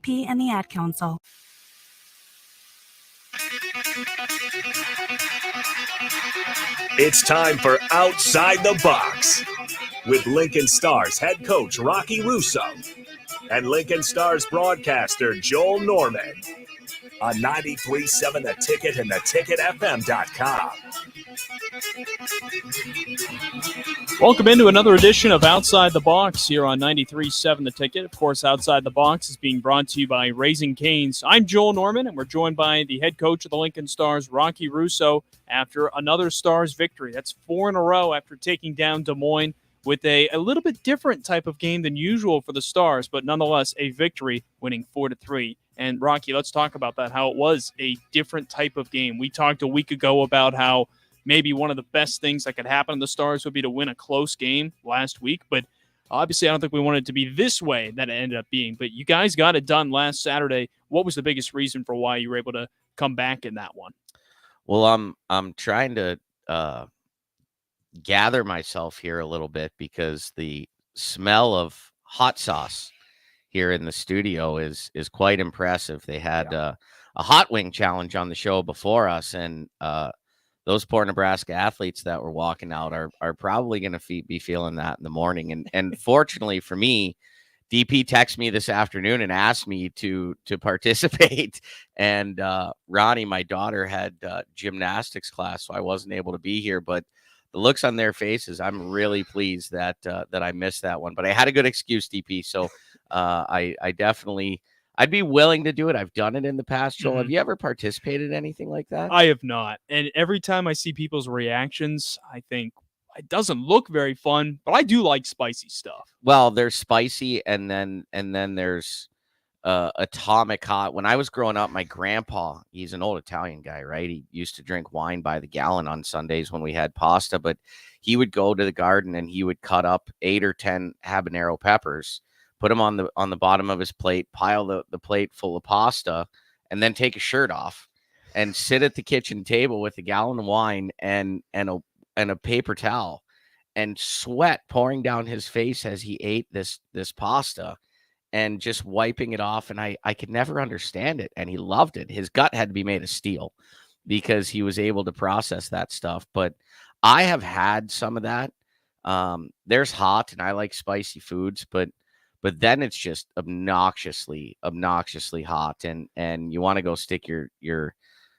DP and the Ad Council. It's time for Outside the Box with Lincoln Stars head coach Rocky Russo and Lincoln Stars broadcaster Joel Norman on 93.7 The Ticket and theticketfm.com. Welcome into another edition of Outside the Box here on 93.7 The Ticket. Of course, Outside the Box is being brought to you by Raising Cane's. I'm Joel Norman, and we're joined by the head coach of the Lincoln Stars, Rocky Russo, after another Stars victory. That's 4 in a row after taking down Des Moines with a little bit different type of game than usual for the Stars, but nonetheless a victory, winning 4-3. And Rocky, let's talk about that, how it was a different type of game. We talked a week ago about how maybe one of the best things that could happen to the Stars would be to win a close game last week, but obviously I don't think we wanted it to be this way that it ended up being. But you guys got it done last Saturday. What was the biggest reason for why you were able to come back in that one? Well, I'm trying to gather myself here a little bit because the smell of hot sauce here in the studio is quite impressive. They had a hot wing challenge on the show before us, and those poor Nebraska athletes that were walking out are probably going to be feeling that in the morning. And fortunately for me, DP texted me this afternoon and asked me to participate. And Ronnie, my daughter, had gymnastics class, so I wasn't able to be here. But the looks on their faces, I'm really pleased that I missed that one. But I had a good excuse, DP. So I definitely, I'd be willing to do it. I've done it in the past. Joel, have you ever participated in anything like that? I have not. And every time I see people's reactions, I think it doesn't look very fun, but I do like spicy stuff. Well, there's spicy, and then there's atomic hot. When I was growing up, my grandpa, he's an old Italian guy, right? He used to drink wine by the gallon on Sundays when we had pasta, but he would go to the garden and he would cut up 8 or 10 habanero peppers, put them on the bottom of his plate, pile the plate full of pasta, and then take his shirt off and sit at the kitchen table with a gallon of wine and a paper towel and sweat pouring down his face as he ate this pasta and just wiping it off. And I could never understand it. And he loved it. His gut had to be made of steel because he was able to process that stuff. But I have had some of that. There's hot, and I like spicy foods, but then it's just obnoxiously hot, and you want to go stick your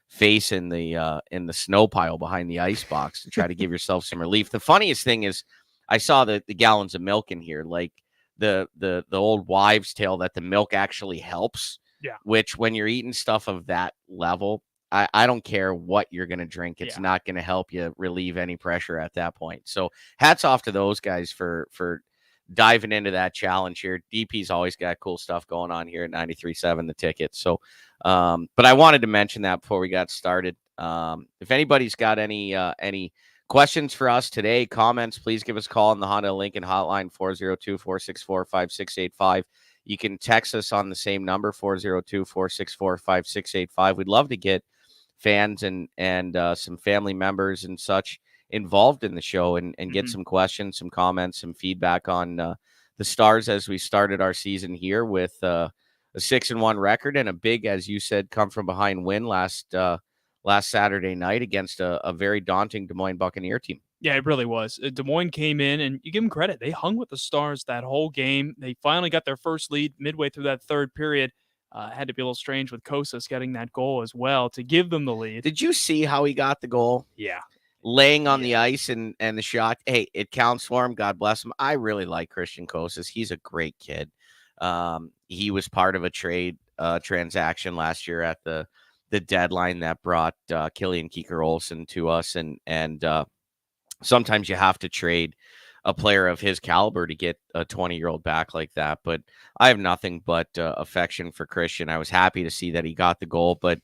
face in the snow pile behind the ice box to try to give yourself some relief. The funniest thing is I saw the gallons of milk in here, like the old wives' tale that the milk actually helps. Yeah. Which when you're eating stuff of that level, I don't care what you're going to drink. It's not going to help you relieve any pressure at that point. So hats off to those guys for diving into that challenge here. DP's always got cool stuff going on here at 93.7 The Ticket. So, but I wanted to mention that before we got started. If anybody's got any questions for us today, comments, please give us a call on the Honda Lincoln hotline, 402-464-5685. You can text us on the same number, 402-464-5685. We'd love to get fans and some family members and such involved in the show and get some questions, some comments, some feedback on the Stars as we started our season here with a 6-1 record and a big, as you said, come from behind win last Saturday night against a very daunting Des Moines Buccaneer team. Yeah, it really was. Des Moines came in, and you give them credit. They hung with the Stars that whole game. They finally got their first lead midway through that third period. Had to be a little strange with Kosas getting that goal as well to give them the lead. Did you see how he got the goal? Yeah. Laying on the ice and the shot. Hey, it counts for him. God bless him. I really like Christian Kosas. He's a great kid. He was part of a trade transaction last year at the deadline that brought Killian Keeker-Olsen to us. And sometimes you have to trade a player of his caliber to get a 20-year-old back like that. But I have nothing but affection for Christian. I was happy to see that he got the goal, but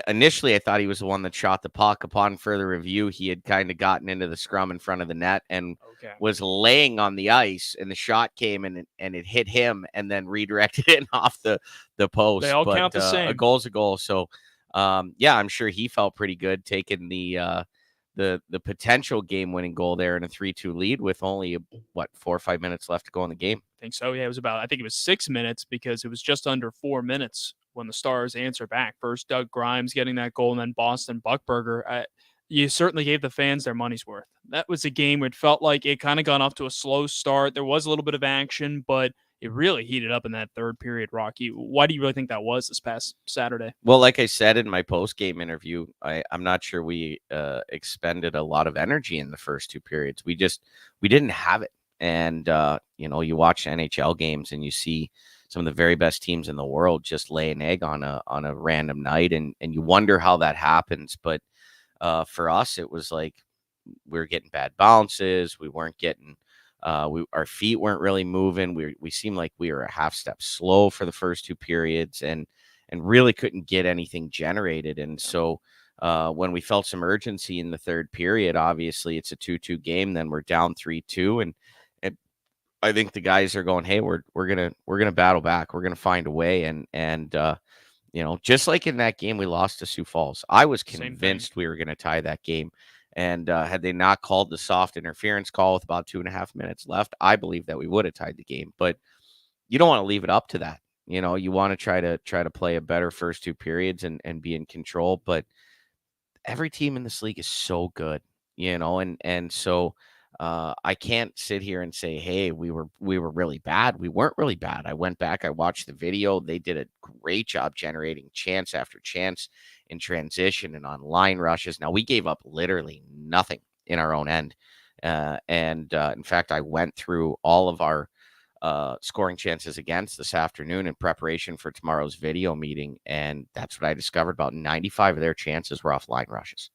initially I thought he was the one that shot the puck. Upon further review, he had kind of gotten into the scrum in front of the net and was laying on the ice, and the shot came and it hit him and then redirected it off the post. They all count the same. A goal's a goal. So, I'm sure he felt pretty good taking the the potential game-winning goal there in a 3-2 lead with only 4 or 5 minutes left to go in the game. I think so. Yeah, I think it was 6 minutes because it was just under 4 minutes when the Stars answered back. First, Doug Grimes getting that goal, and then Boston Buckberger. You certainly gave the fans their money's worth. That was a game where it felt like it kind of got off to a slow start. There was a little bit of action, but it really heated up in that third period, Rocky. Why do you really think that was this past Saturday? Well, like I said in my post-game interview, I'm not sure we expended a lot of energy in the first 2 periods. We didn't have it. And, you watch NHL games and you see some of the very best teams in the world just lay an egg on a random night. And you wonder how that happens. But for us, it was like we were getting bad bounces. We weren't getting our feet weren't really moving. We seemed like we were a half step slow for the first 2 periods and really couldn't get anything generated. And so when we felt some urgency in the third period, obviously it's a 2-2 game. Then we're down 3-2. And I think the guys are going, hey, we're gonna battle back. We're gonna find a way. And just like in that game we lost to Sioux Falls, I was convinced we were gonna tie that game. And had they not called the soft interference call with about 2.5 minutes left, I believe that we would have tied the game. But you don't want to leave it up to that. You want to try to play a better first 2 periods and be in control. But every team in this league is so good, and so I can't sit here and say, hey, we were really bad. We weren't really bad. I went back, I watched the video. They did a great job generating chance after chance in transition and on line rushes. Now, we gave up literally nothing in our own end. In fact, I went through all of our scoring chances against this afternoon in preparation for tomorrow's video meeting. And that's what I discovered. About 95 of their chances were off line rushes.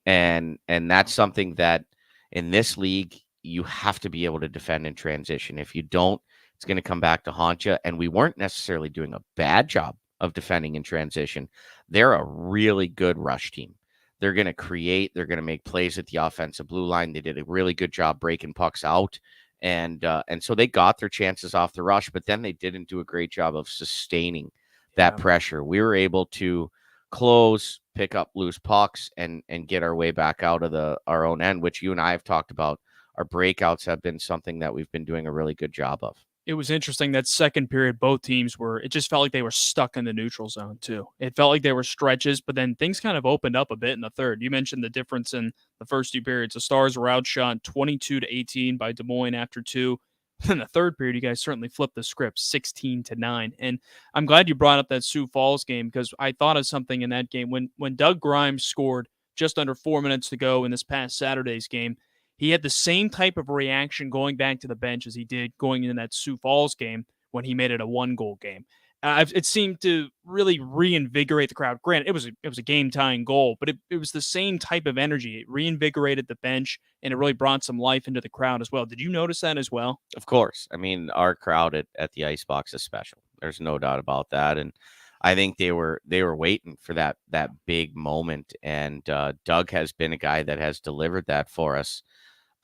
And that's something that in this league, you have to be able to defend in transition. If you don't, it's going to come back to haunt you. And we weren't necessarily doing a bad job of defending in transition. They're a really good rush team. They're going to create. They're going to make plays at the offensive blue line. They did a really good job breaking pucks out. And so they got their chances off the rush, but then they didn't do a great job of sustaining that pressure. We were able to close, pick up loose pucks, and get our way back out of our own end, which you and I have talked about. Our breakouts have been something that we've been doing a really good job of. It was interesting that second period, both teams it just felt like they were stuck in the neutral zone too. It felt like there were stretches, but then things kind of opened up a bit in the third. You mentioned the difference in the first 2 periods. The Stars were outshot 22-18 by Des Moines after 2. In the third period, you guys certainly flipped the script 16-9. And I'm glad you brought up that Sioux Falls game because I thought of something in that game. When Doug Grimes scored just under 4 minutes to go in this past Saturday's game, he had the same type of reaction going back to the bench as he did going into that Sioux Falls game when he made it a 1-goal game. It seemed to really reinvigorate the crowd. Granted, it was a game-tying goal, but it was the same type of energy. It reinvigorated the bench, and it really brought some life into the crowd as well. Did you notice that as well? Of course. I mean, our crowd at the Icebox is special. There's no doubt about that. And I think they were waiting for that big moment. And Doug has been a guy that has delivered that for us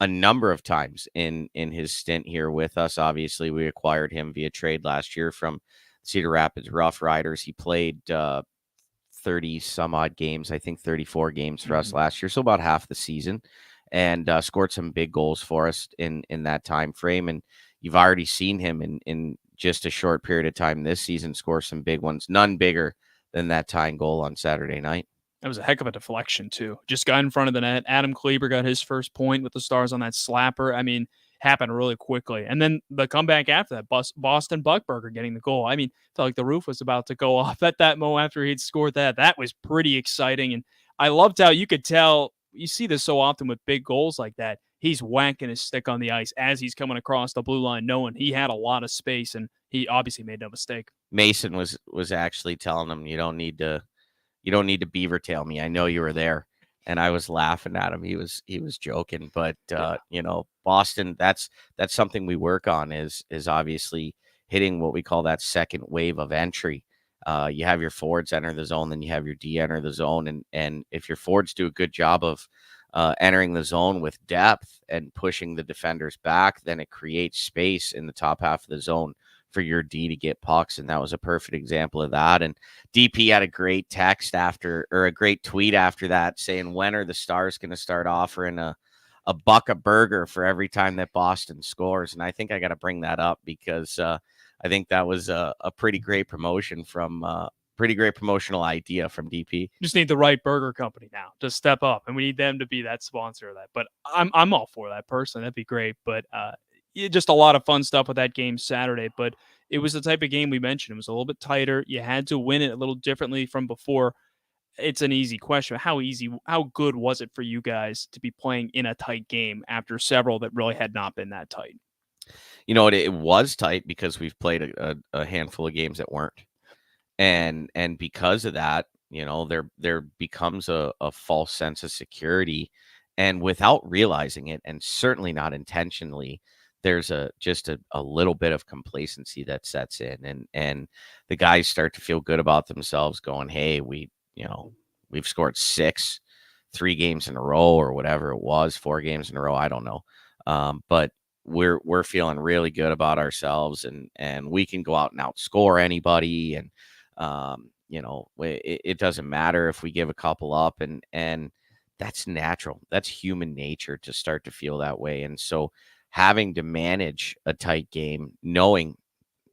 a number of times in his stint here with us. Obviously, we acquired him via trade last year from Cedar Rapids Rough Riders. He played 30 some odd games, I think 34 games for us last year, so about half the season, and scored some big goals for us in that time frame. And you've already seen him in just a short period of time this season score some big ones, none bigger than that tying goal on Saturday night. That was a heck of a deflection, too. Just got in front of the net. Adam Kleber got his first point with the Stars on that slapper. I mean, happened really quickly. And then the comeback after that, Boston Buckberger getting the goal. I mean, felt like the roof was about to go off at that moment after he'd scored that. That was pretty exciting. And I loved how you could tell, you see this so often with big goals like that, he's whacking his stick on the ice as he's coming across the blue line, knowing he had a lot of space, and he obviously made no mistake. Mason was actually telling him, you don't need to beaver tail me. I know you were there. And I was laughing at him. He was joking, but Boston, that's something we work on is obviously hitting what we call that second wave of entry. You have your forwards enter the zone, then you have your D enter the zone. And if your forwards do a good job of entering the zone with depth and pushing the defenders back, then it creates space in the top half of the zone for your D to get pucks, and that was a perfect example of that. And DP had a great text after, or a great tweet after that, saying, when are the Stars going to start offering a buck a burger for every time that Boston scores? And I think I got to bring that up because I think that was a pretty great promotion from pretty great promotional idea from DP. Just need the right burger company now to step up, and we need them to be that sponsor of that. But I'm all for that personally. That'd be great. But just a lot of fun stuff with that game Saturday. But it was the type of game we mentioned. It was a little bit tighter. You had to win it a little differently from before. It's an easy question. How good was it for you guys to be playing in a tight game after several that really had not been that tight? You know, it was tight because we've played a handful of games that weren't. And because of that, you know, there becomes a false sense of security, and without realizing it, and certainly not intentionally, there's just a little bit of complacency that sets in, and the guys start to feel good about themselves, going, hey, we've scored 3 games in a row, or whatever it was, 4 games in a row, I don't know, but we're feeling really good about ourselves, and we can go out and outscore anybody, and it doesn't matter if we give a couple up, and that's natural. That's human nature to start to feel that way. And so having to manage a tight game, knowing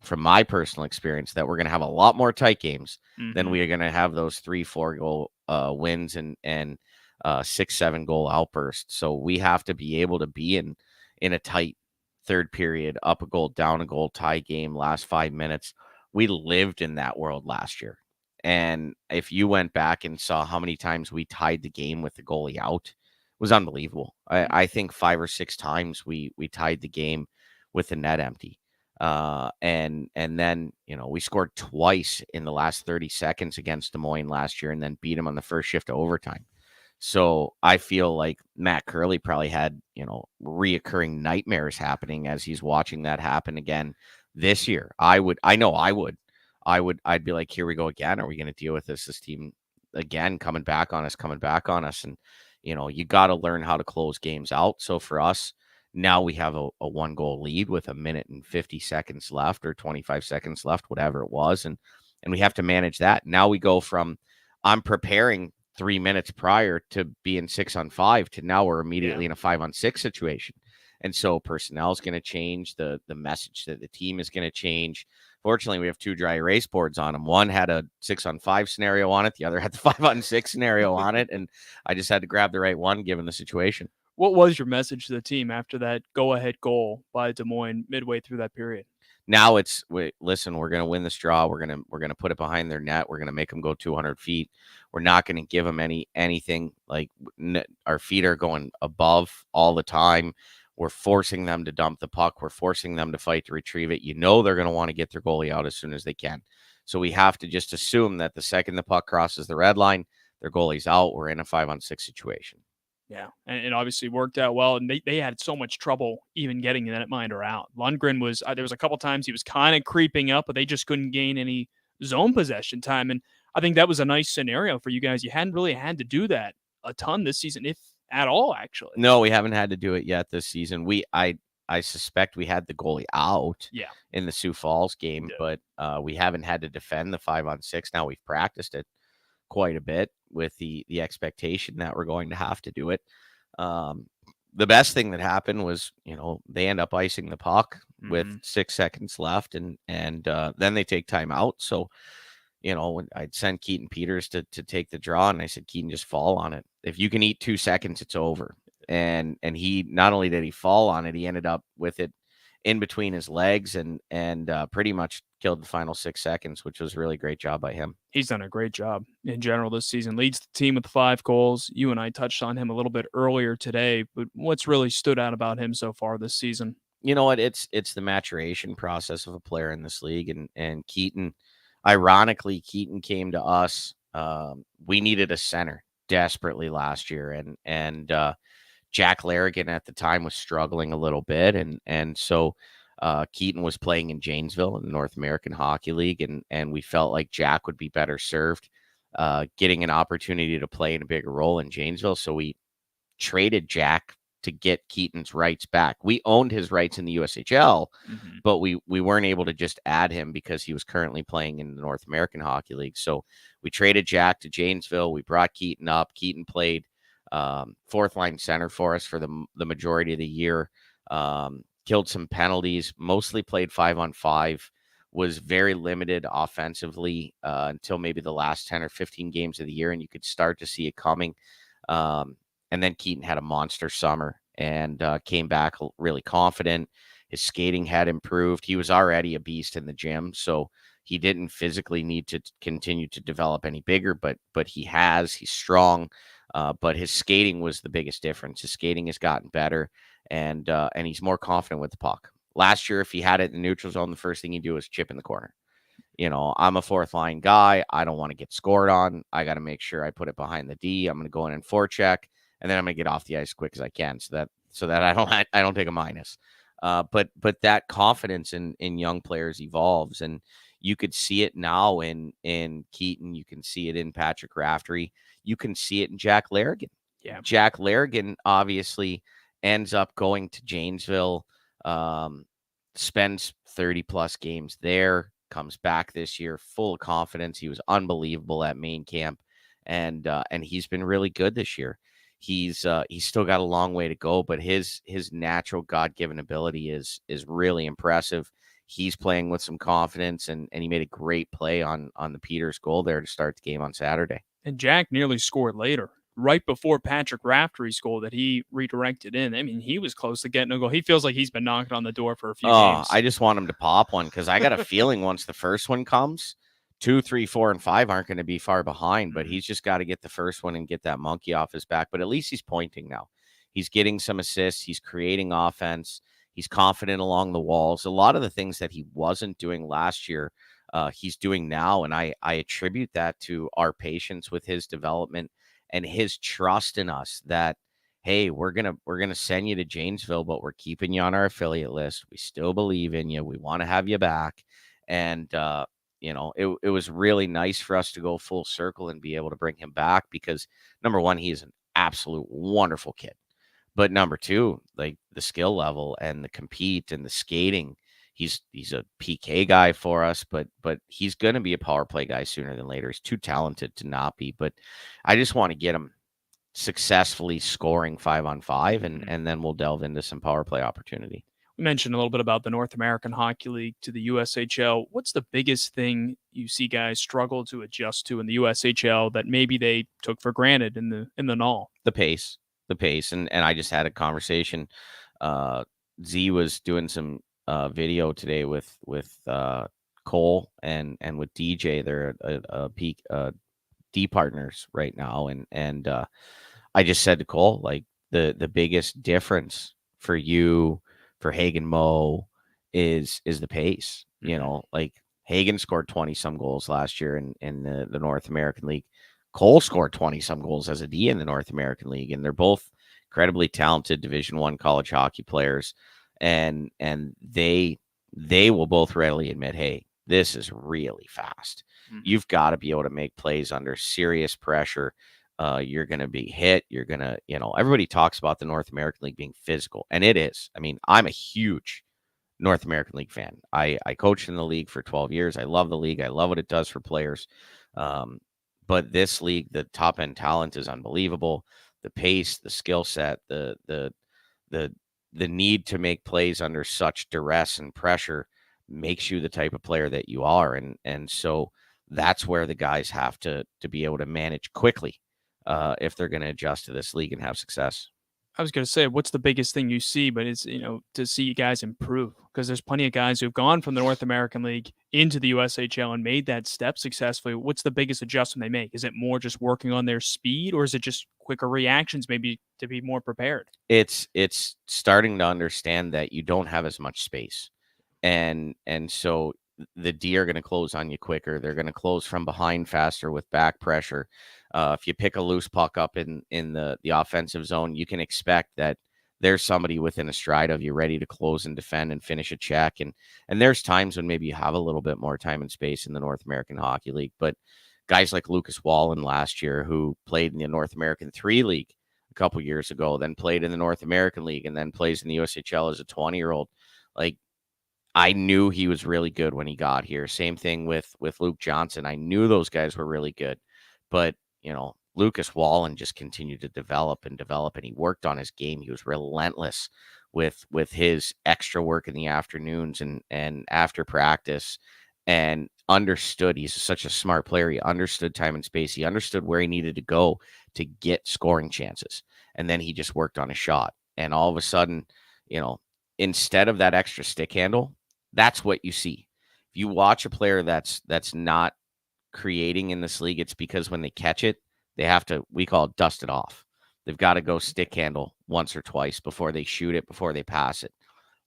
from my personal experience that we're going to have a lot more tight games than we are going to have those 3-4 goal wins and 6-7 goal outbursts. So we have to be able to be in a tight third period, up a goal, down a goal, tie game, last 5 minutes. We lived in that world last year. And if you went back and saw how many times we tied the game with the goalie out, it was unbelievable. I think 5 or 6 times we tied the game with the net empty. And then, we scored twice in the last 30 seconds against Des Moines last year, and then beat them on the first shift of overtime. So I feel like Matt Curley probably had, reoccurring nightmares happening as he's watching that happen again this year. I'd be like, here we go again. Are we going to deal with this team again, coming back on us? And, you got to learn how to close games out. So for us, now we have a 1-goal lead with 1 minute and 50 seconds left, or 25 seconds left, whatever it was. And we have to manage that. Now we go from, I'm preparing 3 minutes prior to being 6-on-5 to now we're immediately in a 5-on-6 situation. And so personnel is going to change. The message that the team is going to change. Fortunately, we have 2 dry erase boards on them. One had a 6-on-5 scenario on it. The other had the 5-on-6 scenario on it. And I just had to grab the right one given the situation. What was your message to the team after that go-ahead goal by Des Moines midway through that period? Now it's, listen, we're going to win this draw. We're going to put it behind their net. We're going to make them go 200 feet. We're not going to give them anything. Like, our feet are going above all the time. We're forcing them to dump the puck. We're forcing them to fight to retrieve it. They're going to want to get their goalie out as soon as they can. So we have to just assume that the second the puck crosses the red line, their goalie's out. We're in a 5-on-6 situation. Yeah, and it obviously worked out well, and they had so much trouble even getting the netminder out. Lundgren was there was a couple times he was kind of creeping up, but they just couldn't gain any zone possession time, and I think that was a nice scenario for you guys. You hadn't really had to do that a ton this season, if at all, actually. No, we haven't had to do it yet this season. I suspect we had the goalie out in the Sioux Falls game, but we haven't had to defend the 5-on-6. Now we've practiced it quite a bit with the expectation that we're going to have to do it. The best thing that happened was, they end up icing the puck with 6 seconds left, and then they take time out. So, when I'd send Keaton Peters to take the draw, and I said, Keaton, just fall on it. If you can eat 2 seconds, it's over. And he, not only did he fall on it, he ended up with it in between his legs and pretty much killed the final 6 seconds, which was a really great job by him. He's done a great job in general this season. Leads the team with 5 goals. You and I touched on him a little bit earlier today, but what's really stood out about him so far this season? You know what? It's the maturation process of a player in this league. And Keaton, ironically, came to us. We needed a center desperately last year. And Jack Larrigan at the time was struggling a little bit. And so Keaton was playing in Janesville in the North American Hockey League. And we felt like Jack would be better served getting an opportunity to play in a bigger role in Janesville. So we traded Jack to get Keaton's rights back. We owned his rights in the USHL, Mm-hmm. but we weren't able to just add him because he was currently playing in the North American Hockey League. So we traded Jack to Janesville. We brought Keaton up. Keaton played fourth line center for us for the majority of the year. Killed some penalties, mostly played 5-on-5, was very limited offensively until maybe the last 10 or 15 games of the year, and you could start to see it coming. And then Keaton had a monster summer and came back really confident. His skating had improved. He was already a beast in the gym, so he didn't physically need to continue to develop any bigger, but he's strong. But his skating was the biggest difference. His skating has gotten better, and he's more confident with the puck. Last year, if he had it in the neutral zone, the first thing he'd do is chip in the corner. I'm a fourth line guy. I don't want to get scored on. I got to make sure I put it behind the D. I'm going to go in and forecheck, and then I'm going to get off the ice as quick as I can so that I don't take a minus. But that confidence in young players evolves, and you could see it now in Keaton. You can see it in Patrick Raftery. You can see it in Jack Larrigan. Yeah, Jack Larrigan obviously ends up going to Janesville, spends 30 plus games there, comes back this year full of confidence. He was unbelievable at main camp, and he's been really good this year. He's still got a long way to go, but his natural God-given ability is really impressive. He's playing with some confidence, and he made a great play on the Peters goal there to start the game on Saturday. And Jack nearly scored later, right before Patrick Raftery's goal that he redirected in. I mean, he was close to getting a goal. He feels like he's been knocking on the door for a few games. I just want him to pop one because I got a feeling once the first one comes, 2, 3, 4, and 5 aren't going to be far behind, but he's just got to get the first one and get that monkey off his back. But at least he's pointing now. He's getting some assists. He's creating offense. He's confident along the walls. A lot of the things that he wasn't doing last year, he's doing now. And I attribute that to our patience with his development and his trust in us that, hey, we're gonna send you to Janesville, but we're keeping you on our affiliate list. We still believe in you. We want to have you back. And it was really nice for us to go full circle and be able to bring him back because, number one, he's an absolute wonderful kid. But number two, like the skill level and the compete and the skating, he's a PK guy for us, but he's going to be a power play guy sooner than later. He's too talented to not be. But I just want to get him successfully scoring 5-on-5, and then we'll delve into some power play opportunity. We mentioned a little bit about the North American Hockey League to the USHL. What's the biggest thing you see guys struggle to adjust to in the USHL that maybe they took for granted in the null? The pace. And I just had a conversation. Z was doing some video today with Cole and with DJ. They're a peak D partners right now, and I just said to Cole, like the biggest difference for you, for Hagen Mo, is the pace. Like Hagen scored 20 some goals last year in the North American League. Cole scored 20 some goals as a D in the North American League, and they're both incredibly talented Division I college hockey players, and they will both readily admit, hey, this is really fast. Mm-hmm. You've got to be able to make plays under serious pressure. You're going to be hit. You're going to, everybody talks about the North American League being physical, and it is. I mean, I'm a huge North American League fan. I coached in the league for 12 years. I love the league. I love what it does for players. But this league, the top end talent is unbelievable. The pace, the skill set, the need to make plays under such duress and pressure makes you the type of player that you are. And so that's where the guys have to be able to manage quickly if they're going to adjust to this league and have success. I was going to say, what's the biggest thing you see, but it's, to see you guys improve, because there's plenty of guys who've gone from the North American League into the USHL and made that step successfully. What's the biggest adjustment they make? Is it more just working on their speed, or is it just quicker reactions, maybe to be more prepared? It's starting to understand that you don't have as much space. And so the D are going to close on you quicker. They're going to close from behind faster with back pressure. If you pick a loose puck up in the offensive zone, you can expect that there's somebody within a stride of you ready to close and defend and finish a check. And there's times when maybe you have a little bit more time and space in the North American Hockey League. But guys like Lucas Wallen last year, who played in the North American 3 League a couple years ago, then played in the North American League, and then plays in the USHL as a 20-year-old. Like, I knew he was really good when he got here. Same thing with Luke Johnson. I knew those guys were really good, but Lucas Wallen just continued to develop, and he worked on his game. He was relentless with his extra work in the afternoons and after practice, and understood. He's such a smart player. He understood time and space. He understood where he needed to go to get scoring chances, and then he just worked on a shot. And all of a sudden, instead of that extra stick handle, that's what you see. If you watch a player that's not creating in this league, it's because when they catch it, they have to, we call it, dust it off. They've got to go stick handle once or twice before they shoot it, before they pass it.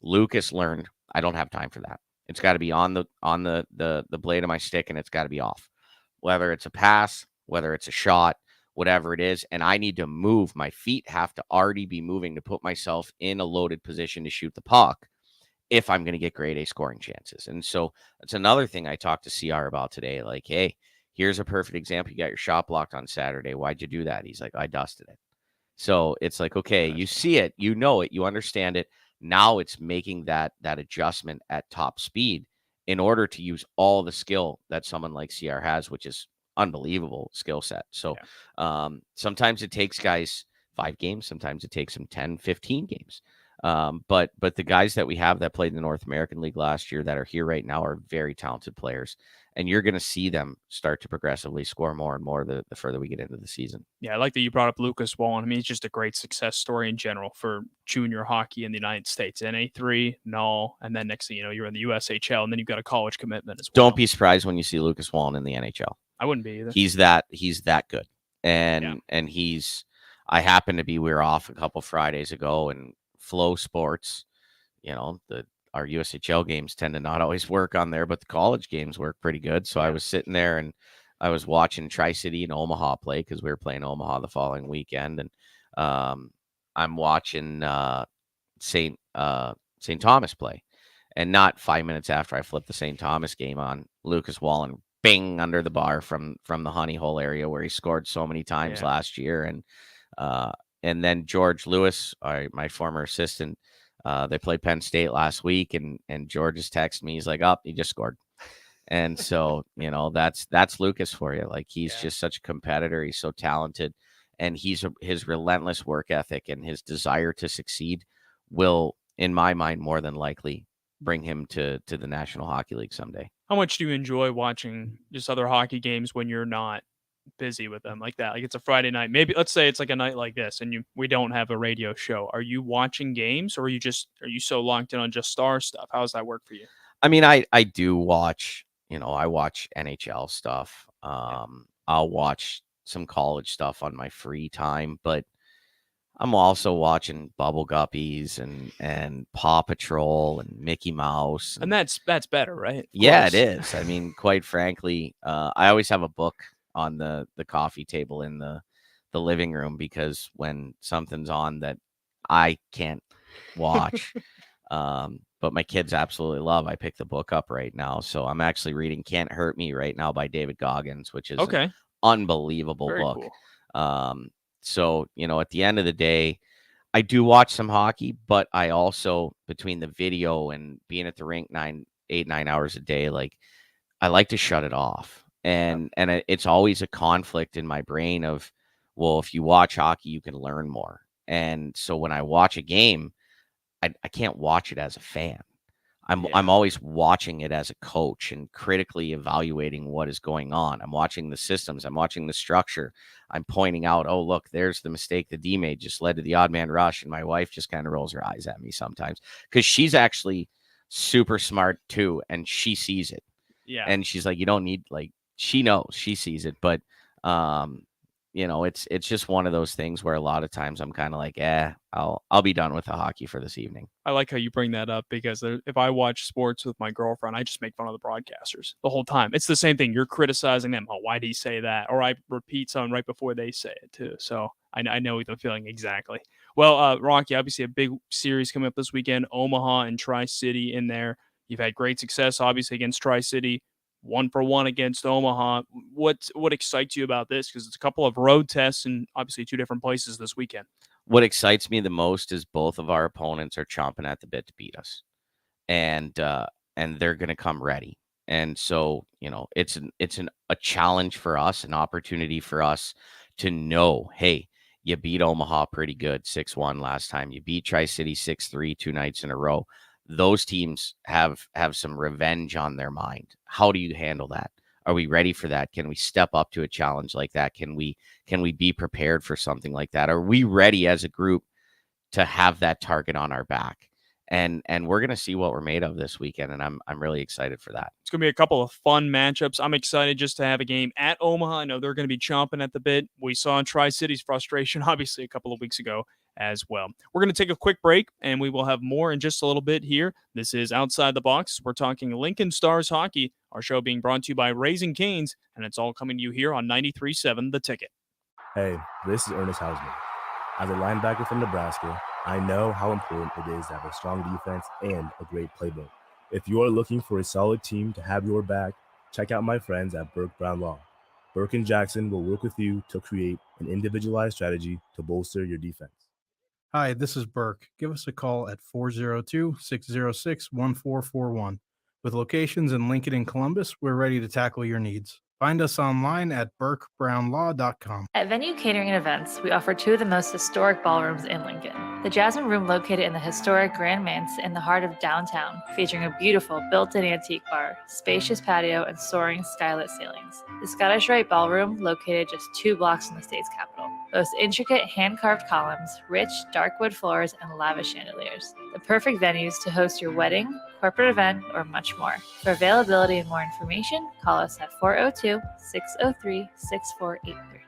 Lucas learned, I don't have time for that. It's got to be on the blade of my stick, and it's got to be off. Whether it's a pass, whether it's a shot, whatever it is, and I need to move. My feet have to already be moving to put myself in a loaded position to shoot the puck if I'm going to get grade A scoring chances. And so that's another thing I talked to CR about today. Like, hey, here's a perfect example. You got your shot blocked on Saturday. Why'd you do that? He's like, I dusted it. So it's like, okay, you see it, you know it, you understand it. Now it's making that adjustment at top speed in order to use all the skill that someone like CR has, which is unbelievable skill set. So sometimes it takes guys 5 games. Sometimes it takes them 10, 15 games. But the guys that we have that played in the North American League last year that are here right now are very talented players, and you're going to see them start to progressively score more and more the further we get into the season. Yeah, I like that you brought up Lucas Wallen. I mean, he's just a great success story in general for junior hockey in the United States. NA3, Null, and then next thing you know, you're in the USHL, and then you've got a college commitment as well. Don't be surprised when you see Lucas Wallen in the NHL. I wouldn't be either. He's that good, and he's. I happened to be. We were off a couple Fridays ago, and Flow Sports, our USHL games tend to not always work on there, but the college games work pretty good. So I was sitting there and I was watching Tri-City and Omaha play because we were playing Omaha the following weekend. And I'm watching St. Thomas play. And not 5 minutes after I flipped the St. Thomas game on, Lucas Wallen, bing, under the bar from the honey hole area where he scored so many times last year. And then George Lewis, my former assistant, they played Penn State last week, and George just texted me. He's like, "Oh, he just scored." And so, that's Lucas for you. Like, he's just such a competitor. He's so talented, and his relentless work ethic and his desire to succeed will, in my mind, more than likely bring him to the National Hockey League someday. How much do you enjoy watching just other hockey games when you're not busy with them like that? Like, it's a Friday night, maybe let's say it's like a night like this, and we don't have a radio show. Are you watching games, or are you so locked in on just Star stuff? How does that work for you? I mean, I do watch, I watch NHL stuff. I'll watch some college stuff on my free time, but I'm also watching Bubble Guppies and Paw Patrol and Mickey Mouse. And that's better, right? Yeah, it is. I mean, quite frankly, I always have a book on the coffee table in the living room, because when something's on that I can't watch, but my kids absolutely love, I pick the book up right now. So I'm actually reading Can't Hurt Me right now by David Goggins, which is an unbelievable book. Cool. So, at the end of the day, I do watch some hockey, but I also, between the video and being at the rink 9 hours a day, like, I like to shut it off. And it's always a conflict in my brain of, well, if you watch hockey, you can learn more. And so when I watch a game, I can't watch it as a fan. I'm always watching it as a coach and critically evaluating what is going on. I'm watching the systems. I'm watching the structure. I'm pointing out, oh, look, there's the mistake the D made, just led to the odd man rush. And my wife just kind of rolls her eyes at me sometimes, because she's actually super smart too, and she sees it. Yeah. And she's like, you don't need, like, she knows, she sees it, but it's just one of those things where a lot of times I'm kind of like, I'll be done with the hockey for this evening. I like how you bring that up, because if I watch sports with my girlfriend, I just make fun of the broadcasters the whole time. It's the same thing. You're criticizing them. Oh, why did he say that? Or I repeat something right before they say it too. So I know the feeling exactly. Well, Rocky, obviously a big series coming up this weekend, Omaha and Tri-City in there. You've had great success, obviously, against Tri-City. 1-for-1 against Omaha. What excites you about this? Because it's a couple of road tests and obviously two different places this weekend. What excites me the most is both of our opponents are chomping at the bit to beat us, and they're going to come ready. And so, it's a challenge for us, an opportunity for us to know, hey, you beat Omaha pretty good 6-1 last time. You beat Tri-City 6-3 2 nights in a row. Those teams have some revenge on their mind. How do you handle that? Are we ready for that? Can we step up to a challenge like that? Can we be prepared for something like that? Are we ready as a group to have that target on our back? And we're going to see what we're made of this weekend, and I'm really excited for that. It's going to be a couple of fun matchups. I'm excited just to have a game at Omaha. I know they're going to be chomping at the bit. We saw in Tri-City's frustration, obviously, a couple of weeks ago as well. We're going to take a quick break, and we will have more in just a little bit here. This is Outside the Box. We're talking Lincoln Stars hockey, our show being brought to you by Raising Cane's, and it's all coming to you here on 93.7 The Ticket. Hey, this is Ernest Hausman. As a linebacker from Nebraska, I know how important it is to have a strong defense and a great playbook. If you are looking for a solid team to have your back, check out my friends at Burke Brown Law. Burke and Jackson will work with you to create an individualized strategy to bolster your defense. Hi, this is Burke. Give us a call at 402-606-1441. With locations in Lincoln and Columbus, we're ready to tackle your needs. Find us online at burkebrownlaw.com. At Venue Catering and Events, we offer two of the most historic ballrooms in Lincoln. The Jasmine Room, located in the historic Grand Manse in the heart of downtown, featuring a beautiful built-in antique bar, spacious patio, and soaring skylit ceilings. The Scottish Rite Ballroom, located just 2 blocks from the state's capital, boasts intricate hand-carved columns, rich dark wood floors, and lavish chandeliers. The perfect venues to host your wedding, corporate event, or much more. For availability and more information, call us at 402-603-6483.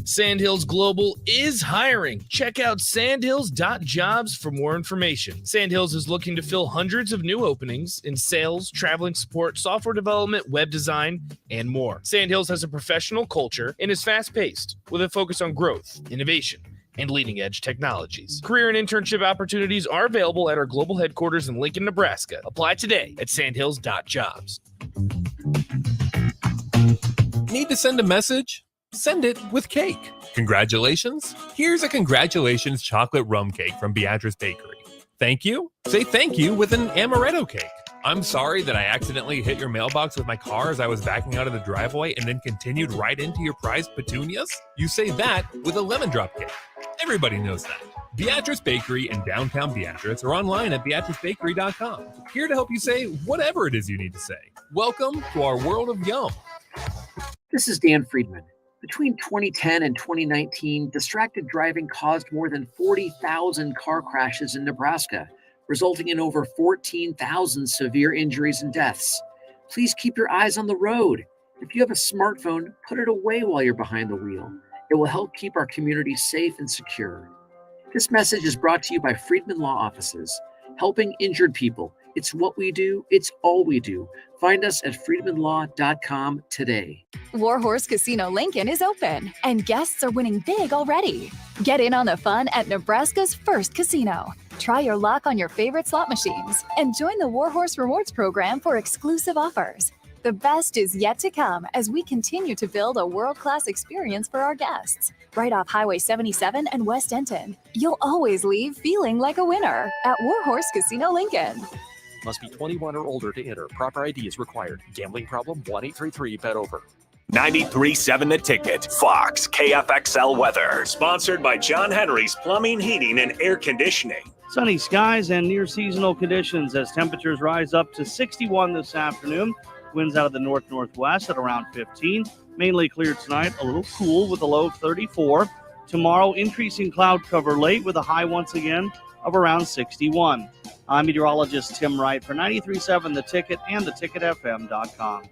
Sandhills Global is hiring. Check out sandhills.jobs for more information. Sandhills is looking to fill hundreds of new openings in sales, traveling support, software development, web design, and more. Sandhills has a professional culture and is fast-paced with a focus on growth, innovation, and leading-edge technologies. Career and internship opportunities are available at our global headquarters in Lincoln, Nebraska. Apply today at sandhills.jobs. Need to send a message? Send it with cake. Congratulations. Here's a congratulations chocolate rum cake from Beatrice Bakery. Thank you. Say thank you with an amaretto cake. I'm sorry that I accidentally hit your mailbox with my car as I was backing out of the driveway and then continued right into your prized petunias. You say that with a lemon drop cake. Everybody knows that. Beatrice Bakery in downtown Beatrice or online at beatricebakery.com. Here to help you say whatever it is you need to say. Welcome to our world of yum. This is Dan Friedman. Between 2010 and 2019, distracted driving caused more than 40,000 car crashes in Nebraska, resulting in over 14,000 severe injuries and deaths. Please keep your eyes on the road. If you have a smartphone, put it away while you're behind the wheel. It will help keep our community safe and secure. This message is brought to you by Friedman Law Offices, helping injured people. It's what we do. It's all we do. Find us at friedmanlaw.com today. Warhorse Casino Lincoln is open, and guests are winning big already. Get in on the fun at Nebraska's first casino. Try your luck on your favorite slot machines and join the Warhorse Rewards program for exclusive offers. The best is yet to come as we continue to build a world-class experience for our guests. Right off Highway 77 and West Denton. You'll always leave feeling like a winner at Warhorse Casino Lincoln. Must be 21 or older to enter. Proper ID is required. Gambling problem? 1-833-BET-OVER. 93.7 The Ticket, Fox, KFXL weather. Sponsored by John Henry's Plumbing, Heating, and Air Conditioning. Sunny skies and near seasonal conditions as temperatures rise up to 61 this afternoon. Winds out of the north-northwest at around 15. Mainly clear tonight, a little cool with a low of 34. Tomorrow, increasing cloud cover late with a high once again of around 61. I'm meteorologist Tim Wright for 93.7 The Ticket and theticketfm.com.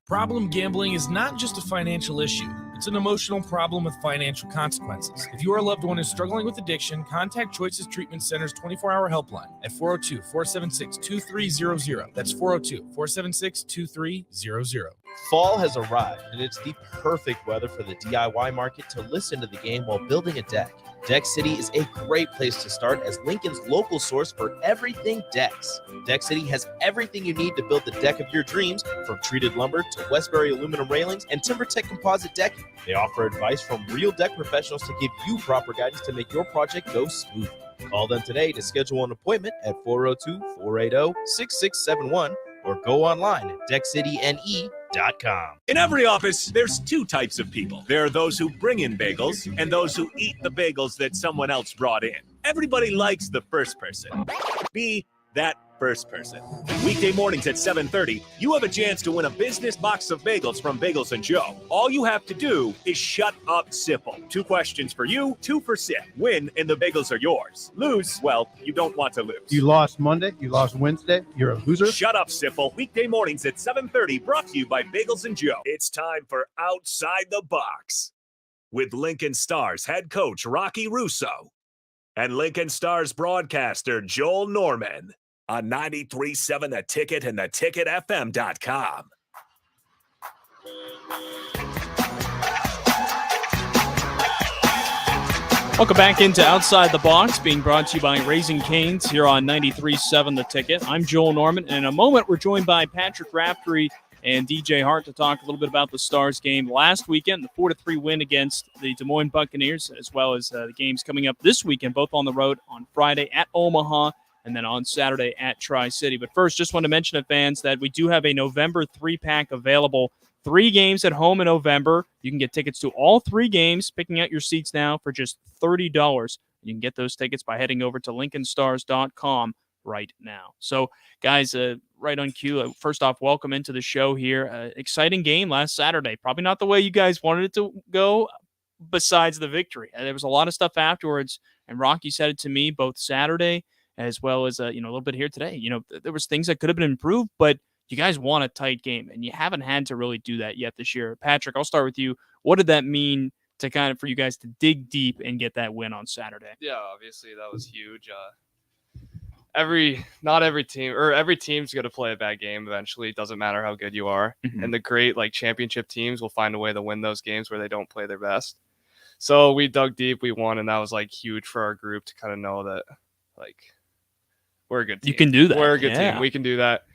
Problem gambling is not just a financial issue. It's an emotional problem with financial consequences. If your loved one is struggling with addiction, contact Choices Treatment Center's 24-hour helpline at 402-476-2300. That's 402-476-2300. Fall has arrived, and it's the perfect weather for the DIY market to listen to the game while building a deck. Deck City is a great place to start as Lincoln's local source for everything decks. Deck City has everything you need to build the deck of your dreams, from treated lumber to Westbury aluminum railings and TimberTech composite decking. They offer advice from real deck professionals to give you proper guidance to make your project go smooth. Call them today to schedule an appointment at 402-480-6671 or go online at deckcityne.com. In every office, there's two types of people. There are those who bring in bagels and those who eat the bagels that someone else brought in. Everybody likes the first person. Be that first person. Weekday mornings at 7:30, you have a chance to win a business box of bagels from Bagels & Joe. All you have to do is shut up, Sipple. 2 questions for you, 2 for Sip. Win, and the bagels are yours. Lose, well, you don't want to lose. You lost Monday, you lost Wednesday, you're a loser. Shut up, Sipple. Weekday mornings at 7:30, brought to you by Bagels & Joe. It's time for Outside the Box with Lincoln Stars head coach Rocky Russo and Lincoln Stars broadcaster Joel Norman on 93.7 The Ticket and theticketfm.com. Welcome back into Outside the Box, being brought to you by Raising Cane's here on 93.7 The Ticket. I'm Joel Norman, and in a moment we're joined by Patrick Raftery and DJ Hart to talk a little bit about the Stars game last weekend, the 4-3 win against the Des Moines Buccaneers, as well as the games coming up this weekend, both on the road on Friday at Omaha and then on Saturday at Tri-City. But first, just want to mention to fans that we do have a November 3-pack available. 3 games at home in November. You can get tickets to all 3 games, picking out your seats now for just $30. You can get those tickets by heading over to LincolnStars.com right now. So, guys, right on cue, first off, welcome into the show here. Exciting game last Saturday. Probably not the way you guys wanted it to go, besides the victory. There was a lot of stuff afterwards, and Rocky said it to me both Saturday as well as a little bit here today. There was things that could have been improved, but you guys won a tight game, and you haven't had to really do that yet this year. Patrick, I'll start with you. What did that mean to for you guys to dig deep and get that win on Saturday? Yeah, obviously that was huge. Every team's going to play a bad game eventually. It doesn't matter how good you are. Mm-hmm. And the great championship teams will find a way to win those games where they don't play their best. So we dug deep, we won, and that was huge for our group to kind of know that we're a good team. You can do that. We're a good team. We can do that.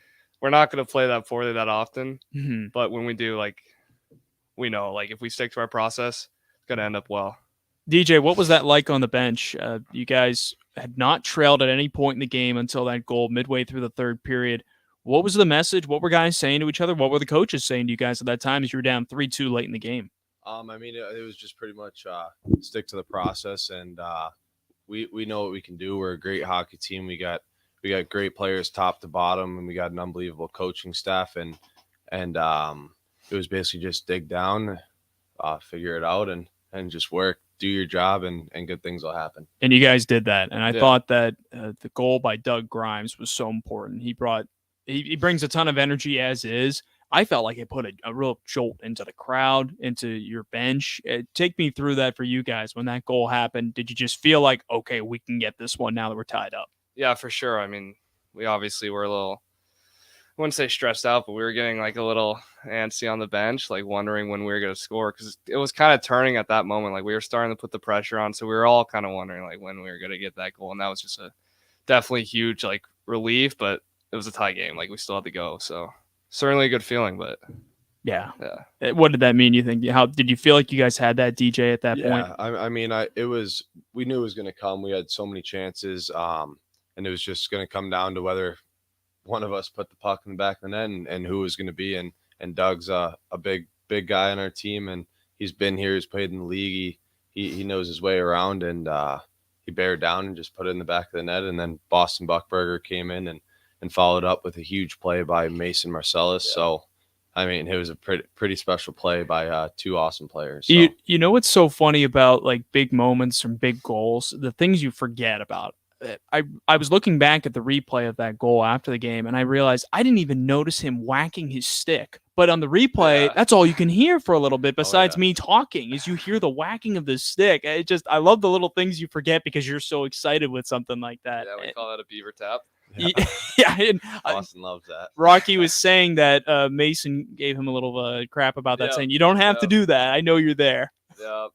We're not going to play that poorly that often, mm-hmm. but when we do, we know, if we stick to our process, it's going to end up well. DJ, what was that like on the bench? You guys had not trailed at any point in the game until that goal midway through the third period. What was the message? What were guys saying to each other? What were the coaches saying to you guys at that time as you were down 3-2 late in the game? It was just pretty much stick to the process, and we know what we can do. We're a great hockey team. We got great players top to bottom, and we got an unbelievable coaching staff, and it was basically just dig down, figure it out, and just work, do your job, and good things will happen. And you guys did that. And I thought that the goal by Doug Grimes was so important. He brings a ton of energy as is. I felt like it put a real jolt into the crowd, into your bench. Take me through that for you guys. When that goal happened, did you just feel like, okay, we can get this one now that we're tied up? Yeah, for sure. We obviously were a little, I wouldn't say stressed out, but we were getting a little antsy on the bench, wondering when we were going to score, because it was kind of turning at that moment. We were starting to put the pressure on, so we were all kind of wondering when we were going to get that goal, and that was just a definitely huge relief, but it was a tie game. We still had to go, so certainly a good feeling, but yeah. What did that mean, you think? How did you feel like you guys had that, DJ, at that point? We knew it was going to come. We had so many chances, and it was just going to come down to whether one of us put the puck in the back of the net and who was going to be. And Doug's a big guy on our team, and he's been here. He's played in the league. He knows his way around, and he bared down and just put it in the back of the net. And then Boston Buckberger came in and followed up with a huge play by Mason Marcellus. Yeah. So, it was a pretty special play by 2 awesome players. So. You know what's so funny about big moments and big goals? The things you forget about. I was looking back at the replay of that goal after the game, and I realized I didn't even notice him whacking his stick. But on the replay, that's all you can hear for a little bit, besides me talking, is you hear the whacking of the stick. I love the little things you forget because you're so excited with something like that. Yeah, we call that a beaver tap. Yeah, and Austin loves that. Rocky was saying that Mason gave him a little crap about that, saying you don't have to do that. I know you're there. Yeah,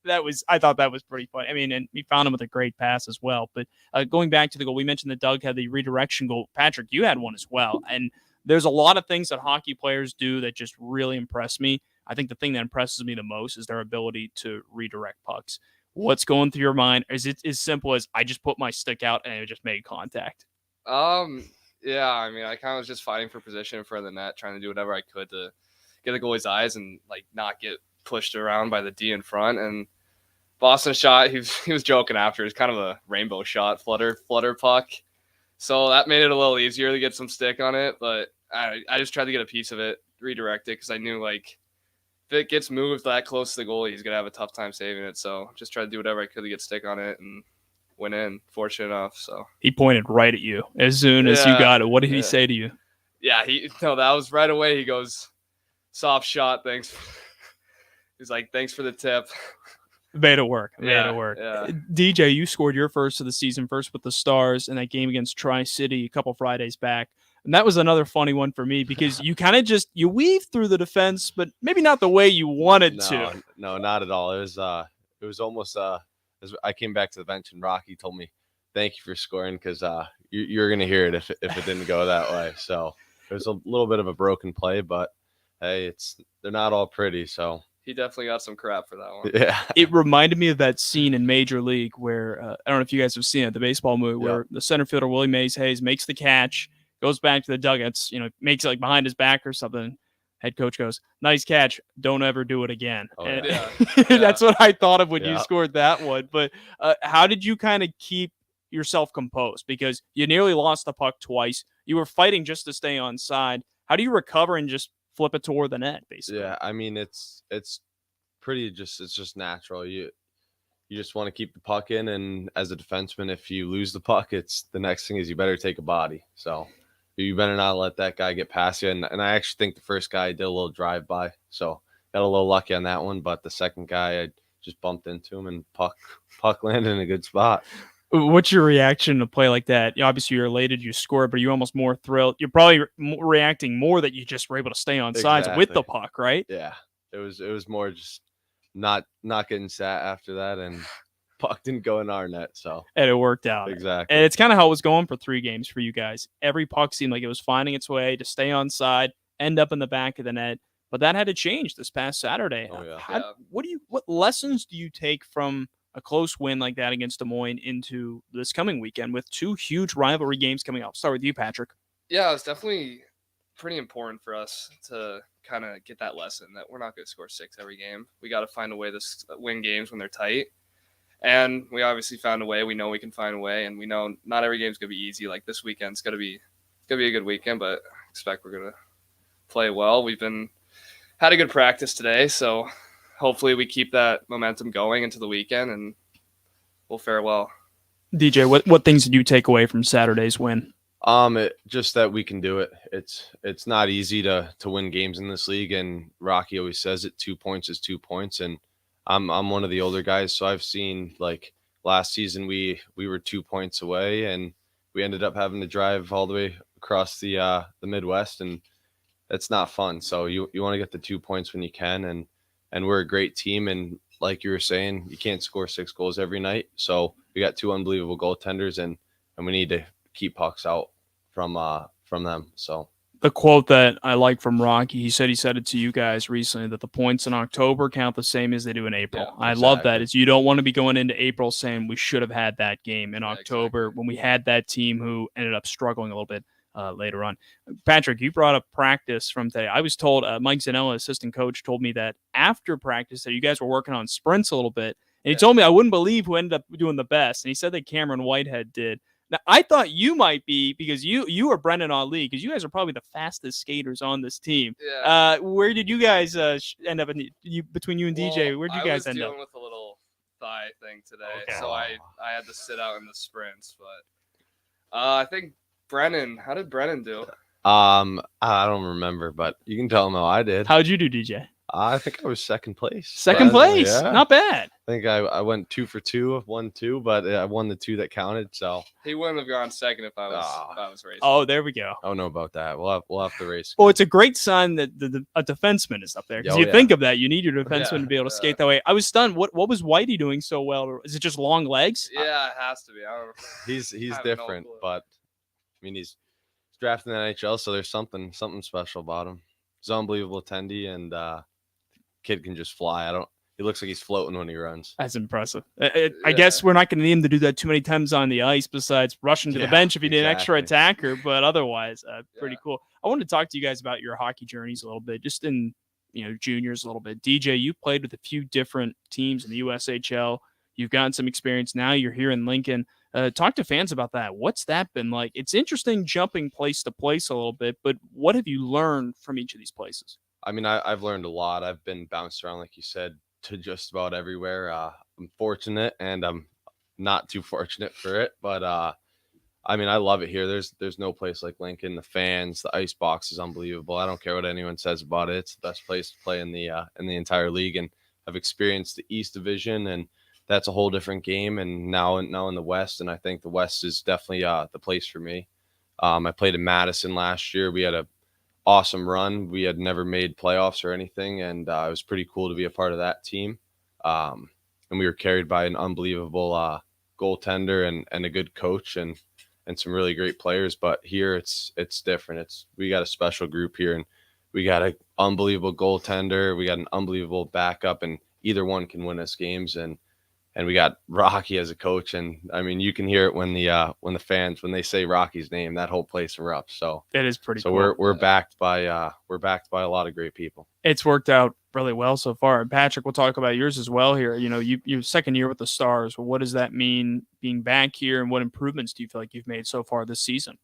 I thought that was pretty funny. I mean, and we found him with a great pass as well. But going back to the goal, we mentioned that Doug had the redirection goal. Patrick, you had one as well. And there's a lot of things that hockey players do that just really impress me. I think the thing that impresses me the most is their ability to redirect pucks. What's going through your mind? Is it as simple as I just put my stick out and it just made contact? Yeah, I mean, I kind of was just fighting for position in front of the net, trying to do whatever I could to get the goalie's eyes and like not get pushed around by the D in front. And Boston shot, he was joking after. It was kind of a rainbow shot, flutter puck. So that made it a little easier to get some stick on it. But I just tried to get a piece of it, redirect it, because I knew like if it gets moved that close to the goalie, he's gonna have a tough time saving it. So just tried to do whatever I could to get stick on it and went in. Fortunate enough. So he pointed right at you as soon as you got it. What did he say to you? Yeah, that was right away. He goes, "Soft shot, thanks." He's like, "Thanks for the tip." Made it work. Yeah. DJ, you scored your first of the season, first with the Stars in that game against Tri-City a couple Fridays back. And that was another funny one for me because you kind of you weave through the defense, but maybe not the way you wanted to. No, not at all. It was almost I came back to the bench and Rocky told me, "Thank you for scoring," because you're gonna hear it if it didn't go that way. So it was a little bit of a broken play, but hey, they're not all pretty. So he definitely got some crap for that one. Yeah, it reminded me of that scene in Major League where I don't know if you guys have seen it, the baseball movie where the center fielder Willie Mays Hayes makes the catch, goes back to the dugouts, makes it like behind his back or something. Head coach goes, "Nice catch. Don't ever do it again." Oh, and yeah. That's what I thought of when you scored that one. But how did you kind of keep yourself composed? Because you nearly lost the puck twice. You were fighting just to stay on side. How do you recover and just flip it toward the net, basically? Yeah, I mean it's pretty it's just natural. You just want to keep the puck in, and as a defenseman, if you lose the puck, it's the next thing is you better take a body. So you better not let that guy get past you. And I actually think the first guy did a little drive by, so got a little lucky on that one. But the second guy, I just bumped into him and puck landed in a good spot. What's your reaction to a play like that? Obviously, you're elated, you scored, but you're almost more thrilled. You're probably reacting more that you just were able to stay on sides with the puck, right? Yeah, it was more just not getting sat after that, and puck didn't go in our net, so and it worked out exactly. And it's kind of how it was going for 3 games for you guys. Every puck seemed like it was finding its way to stay on side, end up in the back of the net. But that had to change this past Saturday. Oh, yeah. What lessons do you take from a close win like that against Des Moines into this coming weekend with 2 huge rivalry games coming up? I'll start with you, Patrick. Yeah, it's definitely pretty important for us to kind of get that lesson that we're not going to score 6 every game. We got to find a way to win games when they're tight. And we obviously found a way. We know we can find a way, and we know not every game's going to be easy. Like this weekend's going to be a good weekend, but I expect we're going to play well. We've had a good practice today, so hopefully we keep that momentum going into the weekend, and we'll fare well. DJ, what things did you take away from Saturday's win? Just that we can do it. It's not easy to win games in this league, and Rocky always says it, 2 points is 2 points, and I'm one of the older guys, so I've seen like last season we were 2 points away, and we ended up having to drive all the way across the Midwest, and it's not fun. So you want to get the 2 points when you can, and we're a great team, and like you were saying, you can't score 6 goals every night. So we got 2 unbelievable goaltenders, and we need to keep pucks out from them. So the quote that I like from Rocky, he said it to you guys recently, that the points in October count the same as they do in April. Yeah, I love that. Is you don't want to be going into April saying we should have had that game in October when we had that team who ended up struggling a little bit later on. Patrick, you brought up practice from today. I was told, Mike Zanella, assistant coach, told me that after practice that you guys were working on sprints a little bit. And he told me I wouldn't believe who ended up doing the best. And he said that Cameron Whitehead did. Now, I thought you might be, because you are Brendan Ali, because you guys are probably the fastest skaters on this team. Yeah. Where did you guys end up between you and DJ? Where did you guys end up? I was dealing with a little thigh thing today, so I had to sit out in the sprints. But I think Brennan. How did Brennan do? I don't remember, but you can tell him how I did. How'd you do, DJ? I think I was second place. Second place, yeah. not bad. I think I went 2 for 2, 1-2, but I won the 2 that counted. So He wouldn't have gone second if I was racing. Oh, there we go. I don't know about that. We'll have to race. Well, it's a great sign that a defenseman is up there because Oh, you yeah. think of that. You need your defenseman Yeah, to be able to skate that way. I was stunned. What was Whitey doing so well? Is it just long legs? Yeah, it has to be. I don't know. He's I have no different, clue. but I mean he's drafted in the NHL, so there's something special about him. He's an unbelievable attendee, and kid can just fly. He looks like he's floating when he runs. That's impressive. I guess we're not going to need him to do that too many times on the ice besides rushing to the Yeah, bench if you need an extra exactly. attacker, but otherwise, pretty cool. I wanted to talk to you guys about your hockey journeys a little bit, just in juniors a little bit. DJ, you played with a few different teams in the USHL. You've gotten some experience now. You're here in Lincoln. Talk to fans about that. What's that been like? It's interesting jumping place to place a little bit, but what have you learned from each of these places? I mean, I've learned a lot. I've been bounced around, like you said, to just about everywhere. I'm fortunate, and I'm not too fortunate for it, but I mean, I love it here. There's no place like Lincoln. The fans, the ice box is unbelievable. I don't care what anyone says about it. It's the best place to play in the entire league, and I've experienced the East Division, and that's a whole different game. And now in the West, and I think the West is definitely the place for me. I played in Madison last year. We had a awesome run. We had never made playoffs or anything, and it was pretty cool to be a part of that team. And we were carried by an unbelievable goaltender and a good coach and some really great players. But here it's different. We got a special group here, and we got an unbelievable goaltender. We got an unbelievable backup, and either one can win us games. And we got Rocky as a coach, and I mean, you can hear it when the fans, when they say Rocky's name, that whole place erupts. So That is pretty so cool. we're backed by a lot of great people. It's worked out really well so far. And Patrick, we'll talk about yours as well here. Your second year with the Stars. What does that mean being back here, and what improvements do you feel like you've made so far this season?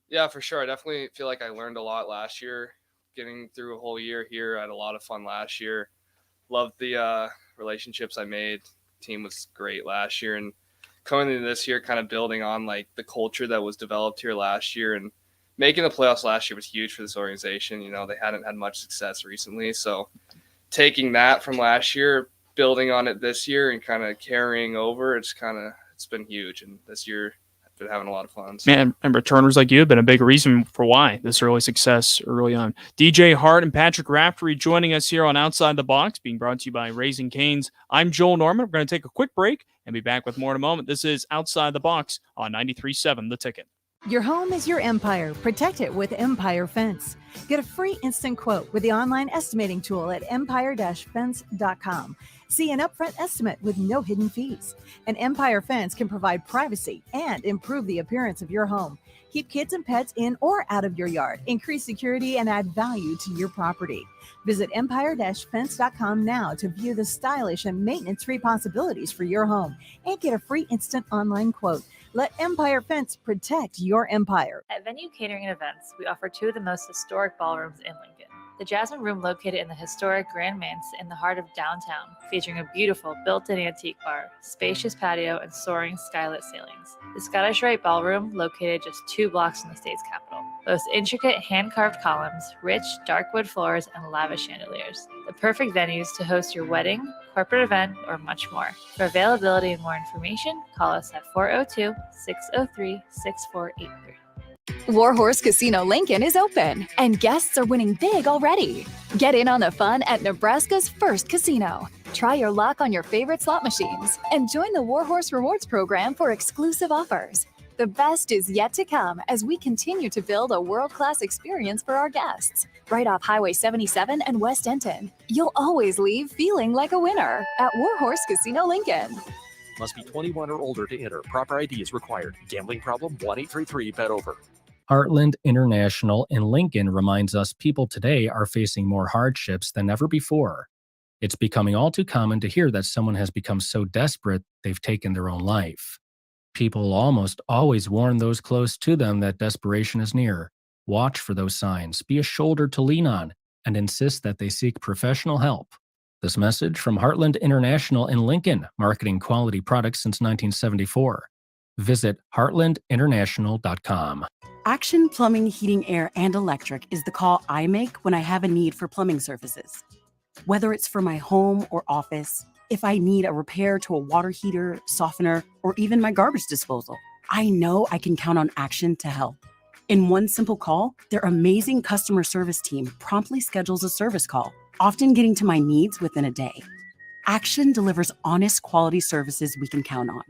Yeah, for sure. I definitely feel like I learned a lot last year. Getting through a whole year here, I had a lot of fun last year. Loved the relationships I made. Team was great last year, and coming into this year, kind of building on like the culture that was developed here last year, and making the playoffs last year was huge for this organization. They hadn't had much success recently, so taking that from last year, building on it this year, and kind of carrying over, it's been huge. And this year, I've been having a lot of fun. So. Man, and returners like you have been a big reason for why this early success early on. DJ Hart and Patrick Raftery joining us here on Outside the Box, being brought to you by Raising Cane's. I'm Joel Norman. We're going to take a quick break and be back with more in a moment. This is Outside the Box on 93.7 The Ticket. Your home is your empire. Protect it with Empire Fence. Get a free instant quote with the online estimating tool at empire-fence.com. See an upfront estimate with no hidden fees. An Empire Fence can provide privacy and improve the appearance of your home. Keep kids and pets in or out of your yard. Increase security and add value to your property. Visit empire-fence.com now to view the stylish and maintenance-free possibilities for your home and get a free instant online quote. Let Empire Fence protect your empire. At Venue Catering and Events, we offer two of the most historic ballrooms in Lincoln. The Jasmine Room, located in the historic Grand Manse in the heart of downtown, featuring a beautiful built-in antique bar, spacious patio, and soaring skylit ceilings. The Scottish Rite Ballroom, located just 2 blocks from the state's capital, boasts intricate hand-carved columns, rich dark wood floors, and lavish chandeliers. The perfect venues to host your wedding, corporate event, or much more. For availability and more information, call us at 402-603-6483. Warhorse Casino Lincoln is open, and guests are winning big already. Get in on the fun at Nebraska's first casino. Try your luck on your favorite slot machines and join the Warhorse Rewards program for exclusive offers. The best is yet to come as we continue to build a world-class experience for our guests. Right off Highway 77 and West Denton, you'll always leave feeling like a winner at Warhorse Casino Lincoln. Must be 21 or older to enter. Proper ID is required. Gambling problem? 1-833-BET-OVER. Heartland International in Lincoln reminds us people today are facing more hardships than ever before. It's becoming all too common to hear that someone has become so desperate they've taken their own life. People almost always warn those close to them that desperation is near. Watch for those signs, be a shoulder to lean on, and insist that they seek professional help. This message from Heartland International in Lincoln, marketing quality products since 1974. Visit heartlandinternational.com. Action Plumbing, Heating, Air, and Electric is the call I make when I have a need for plumbing services. Whether it's for my home or office, If I need a repair to a water heater, softener, or even my garbage disposal, I know I can count on Action to help. In one simple call, their amazing customer service team promptly schedules a service call, often getting to my needs within a day. Action delivers honest, quality services we can count on.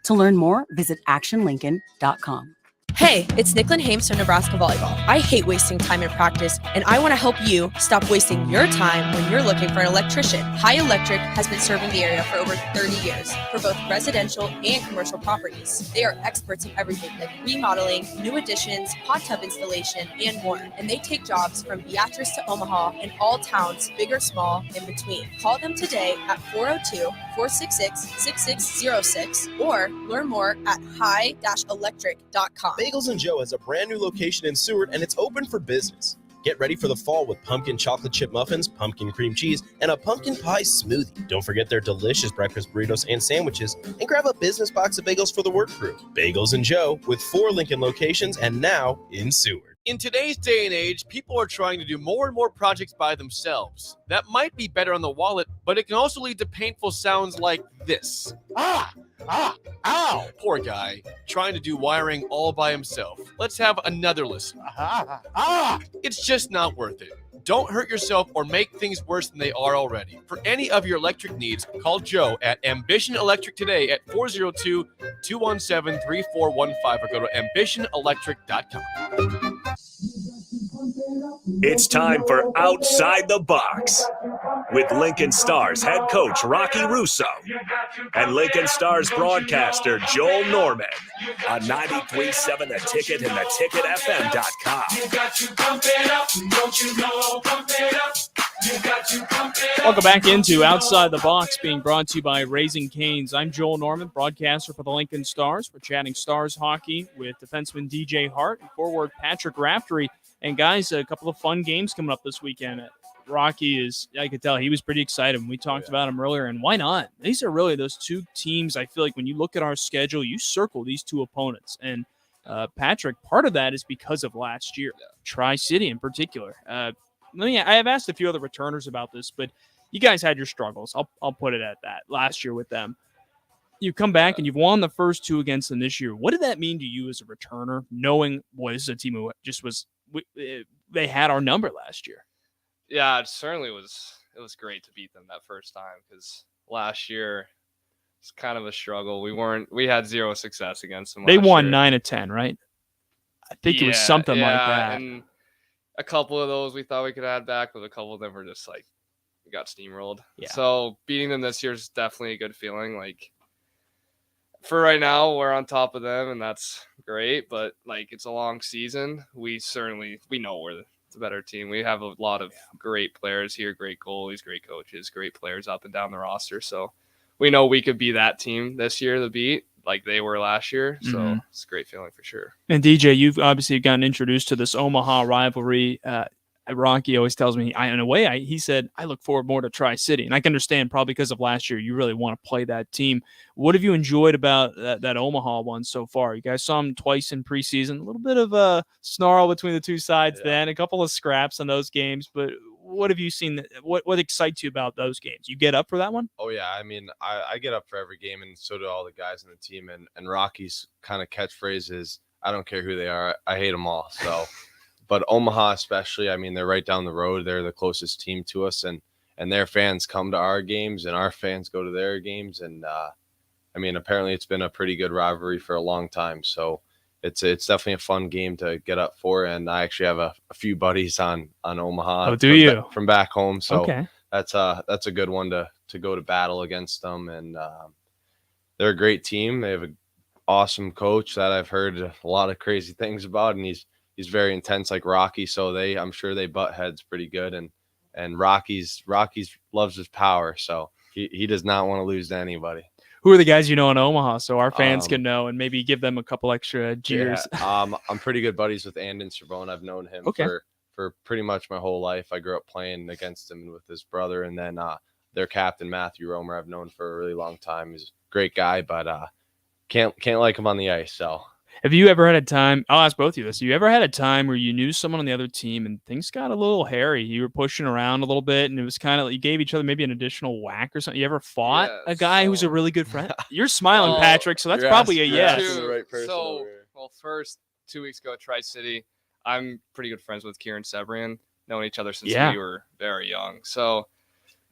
To learn more, visit actionlincoln.com. Hey, it's Nicklin Hames from Nebraska Volleyball. I hate wasting time in practice, and I want to help you stop wasting your time when you're looking for an electrician. High Electric has been serving the area for over 30 years for both residential and commercial properties. They are experts in everything like remodeling, new additions, hot tub installation, and more. And they take jobs from Beatrice to Omaha and all towns, big or small, in between. Call them today at 402-466-6606 or learn more at high-electric.com. Bagels and Joe has a brand new location in Seward, and it's open for business. Get ready for the fall with pumpkin chocolate chip muffins, pumpkin cream cheese, and a pumpkin pie smoothie. Don't forget their delicious breakfast burritos and sandwiches, and grab a business box of bagels for the work crew. Bagels and Joe with 4 Lincoln locations and now in Seward. In today's day and age, people are trying to do more and more projects by themselves. That might be better on the wallet, but it can also lead to painful sounds like this. Ow! Poor guy, trying to do wiring all by himself. Let's have another listen. It's just not worth it. Don't hurt yourself or make things worse than they are already. For any of your electric needs, call Joe at Ambition Electric today at 402-217-3415 or go to ambitionelectric.com. It's time for Outside the Box with Lincoln Stars head coach Rocky Russo and Lincoln Stars broadcaster Joel Norman on 93.7 The Ticket and theticketfm.com. Welcome back into Outside the Box, being brought to you by Raising Cane's. I'm Joel Norman, broadcaster for the Lincoln Stars. We're chatting Stars hockey with defenseman DJ Hart and forward Patrick Raftery. And guys, a couple of fun games coming up this weekend. Rocky I could tell he was pretty excited when we talked about him earlier, and why not? These are really those two teams. I feel like when you look at our schedule, you circle these two opponents. And Patrick, part of that is because of last year, Tri-City in particular. I have asked a few other returners about this, but you guys had your struggles. I'll put it at that last year with them. You come back and you've won the first two against them this year. What did that mean to you as a returner, knowing, boy, this is a team who just was they had our number last year? Yeah, it certainly was. It was great to beat them that first time because last year it's kind of a struggle. We had zero success against them. They won year. 9 of 10, right? I think it was something like that. And a couple of those we thought we could add back, but a couple of them were just like we got steamrolled. Yeah. So beating them this year is definitely a good feeling. Like for right now, we're on top of them, and that's great. But like it's a long season. We know we're the better team. We have a lot of great players here, great goalies, great coaches, great players up and down the roster. So we know we could be that team this year to beat like they were last year. So it's a great feeling for sure. And DJ, you've obviously gotten introduced to this Omaha rivalry. Rocky always tells me, he said, I look forward more to Tri-City. And I can understand probably because of last year, you really want to play that team. What have you enjoyed about that Omaha one so far? You guys saw them twice in preseason, a little bit of a snarl between the two sides then, a couple of scraps in those games. But what have you seen? What excites you about those games? You get up for that one? Oh, yeah. I mean, I get up for every game, and so do all the guys on the team. And Rocky's kind of catchphrase is, I don't care who they are. I hate them all. So – but Omaha especially, I mean, they're right down the road. They're the closest team to us, and their fans come to our games, and our fans go to their games. And, I mean, apparently it's been a pretty good rivalry for a long time. So it's definitely a fun game to get up for. And I actually have a few buddies on Omaha. Oh, do you? From back home. So okay. That's a good one to go to battle against them. And they're a great team. They have an awesome coach that I've heard a lot of crazy things about, and he's very intense like Rocky, so I'm sure they butt heads pretty good, and Rocky's loves his power, so he does not want to lose to anybody. Who are the guys you know in Omaha so our fans can know and maybe give them a couple extra jeers? Yeah, I'm pretty good buddies with Andon Cervone. I've known him for pretty much my whole life. I grew up playing against him with his brother, and then their captain Matthew Romer I've known for a really long time. He's a great guy, but can't like him on the ice, so Have you ever had a time, I'll ask both of you this, have you ever had a time where you knew someone on the other team and things got a little hairy? You were pushing around a little bit and it was kind of, you gave each other maybe an additional whack or something. You ever fought a guy who's a really good friend? You're smiling, Patrick, so that's probably a yes. Well, first 2 weeks ago at Tri-City, I'm pretty good friends with Kieran Sebrian, known each other since we were very young. So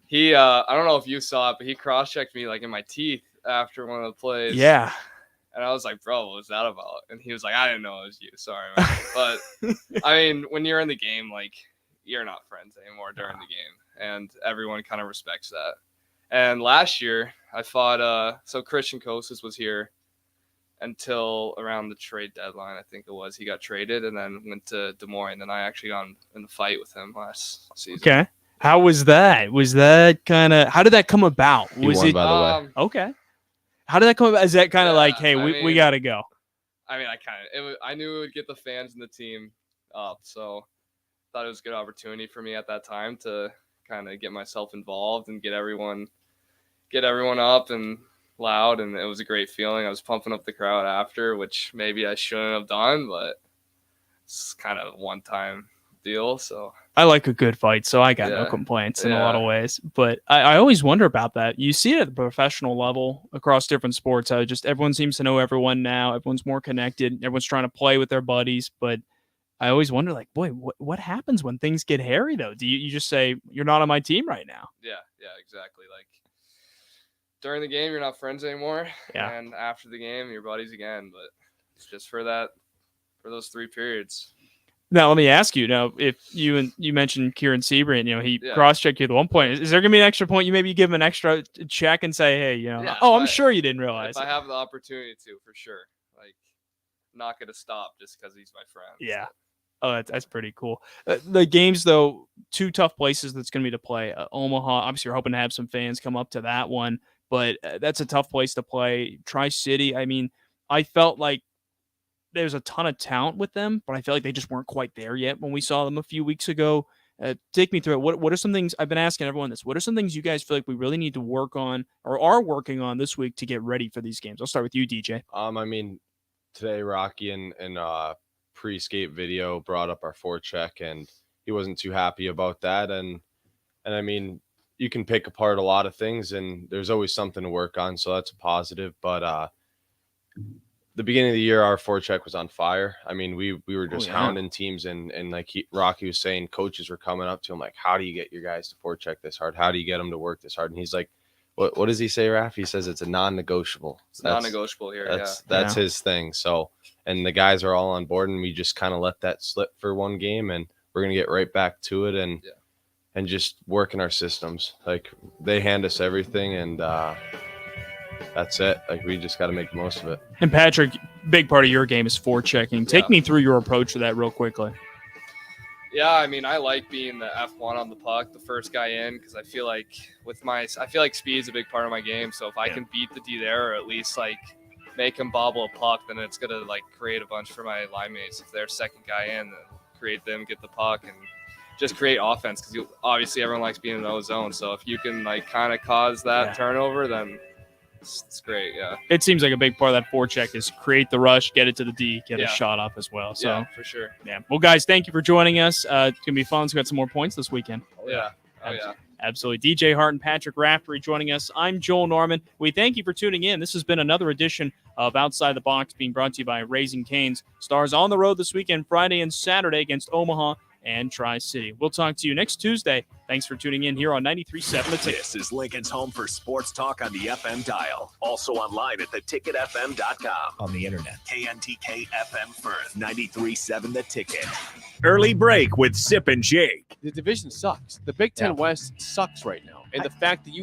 he, I don't know if you saw it, but he cross-checked me like in my teeth after one of the plays. Yeah. And I was like, bro, what was that about? And he was like, I didn't know it was you. Sorry, man. But, I mean, when you're in the game, like, you're not friends anymore during the game. And everyone kind of respects that. And last year, I fought so Christian Kosas was here until around the trade deadline, I think it was. He got traded and then went to Des Moines. And I actually got in the fight with him last season. Okay. How was that? Was that kind of, how did that come about? He Was won, it by the way. Okay. How did that come about? Is that kind of like, hey, we got to go? I mean, I knew it would get the fans and the team up. So thought it was a good opportunity for me at that time to kind of get myself involved and get everyone up and loud. And it was a great feeling. I was pumping up the crowd after, which maybe I shouldn't have done, but it's kind of a one-time deal. So I like a good fight, so I got no complaints in a lot of ways. But I always wonder about that. You see it at the professional level across different sports. How just everyone seems to know everyone now. Everyone's more connected. Everyone's trying to play with their buddies. But I always wonder, like, boy, what happens when things get hairy, though? Do you just say, you're not on my team right now? Yeah, exactly. Like, during the game, you're not friends anymore. Yeah. And after the game, you're buddies again. But it's just for those 3 periods. Now, let me ask you. Now, if you mentioned Kieran Sebrian, he cross-checked you at one point. Is there going to be an extra point? You maybe give him an extra check and say, hey, I'm sure you didn't realize. If I have the opportunity to, for sure. Like, not going to stop just because he's my friend. Yeah. Oh, that's pretty cool. The games, though, 2 tough places that's going to be to play. Omaha, obviously, you're hoping to have some fans come up to that one, but that's a tough place to play. Tri-City, I mean, I felt like there's a ton of talent with them, but I feel like they just weren't quite there yet when we saw them a few weeks ago. Take me through it. What are some things, I've been asking everyone this, what are some things you guys feel like we really need to work on or are working on this week to get ready for these games? I'll start with you, DJ. I mean, today Rocky in pre-skate video brought up our forecheck, and he wasn't too happy about that. And I mean, you can pick apart a lot of things, and there's always something to work on, so that's a positive. But the beginning of the year, our forecheck was on fire. I mean, we were just hounding teams, and like Rocky was saying, coaches were coming up to him like, how do you get your guys to forecheck this hard? How do you get them to work this hard? And he's like, what does he say, Raph? He says it's a non-negotiable. It's non-negotiable here. That's his thing. So, and the guys are all on board, and we just kind of let that slip for one game, and we're gonna get right back to it and just working our systems. Like, they hand us everything, and that's it. Like, we just got to make the most of it. And Patrick, big part of your game is forechecking. Take me through your approach to that real quickly. Yeah, I mean, I like being the F1 on the puck, the first guy in, because I feel like speed is a big part of my game. So if I can beat the D there, or at least like make him bobble a puck, then it's gonna like create a bunch for my line mates. If they're second guy in, then create them, get the puck, and just create offense. Because obviously everyone likes being in those zones. So if you can like kind of cause that turnover, then it's great. Yeah, it seems like a big part of that forecheck is create the rush, get it to the D, get a shot up as well. So yeah, for sure. Yeah. Well, guys, thank you for joining us. It's gonna be fun. We've got some more points this weekend. Absolutely. DJ Hart and Patrick Raftery joining us. I'm Joel Norman. We thank you for tuning in. This has been another edition of Outside the Box, being brought to you by Raising Cane's. Stars on the road this weekend, Friday and Saturday, against Omaha and Tri-City. We'll talk to you next Tuesday. Thanks for tuning in here on 93.7 The Ticket. This is Lincoln's home for sports talk on the FM dial. Also online at theticketfm.com. On the internet. KNTK FM Firth, 93.7 The Ticket. Early break with Sip and Jake. The division sucks. The Big Ten West sucks right now. And the fact that you